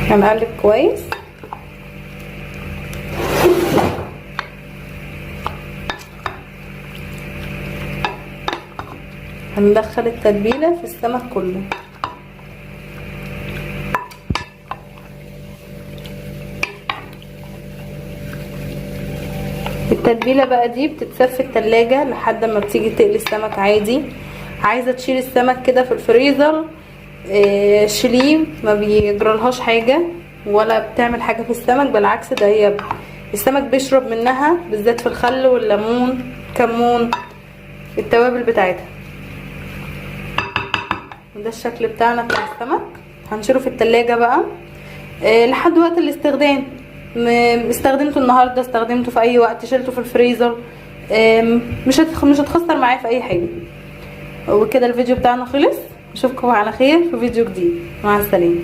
هنقلب كويس. هندخل التتبيله في السمك كله. التتبيله بقى دي بتتساب في التلاجة لحد ما بتيجي تقلي السمك عادي. عايزه تشيل السمك كده في الفريزر شيليه، ما بيجرالهاش حاجه ولا بتعمل حاجه في السمك، بالعكس ده هي السمك بيشرب منها، بالذات في الخل والليمون كمون التوابل بتاعتها. وده الشكل بتاعنا بتاع السمك. هنشيله في التلاجة بقى لحد وقت الاستخدام. استخدمته النهارده، استخدمته في اي وقت، شلته في الفريزر، مش هتخسر معايا في اي حاجه. وكده الفيديو بتاعنا خلص. اشوفكم على خير في فيديو جديد. مع السلامه.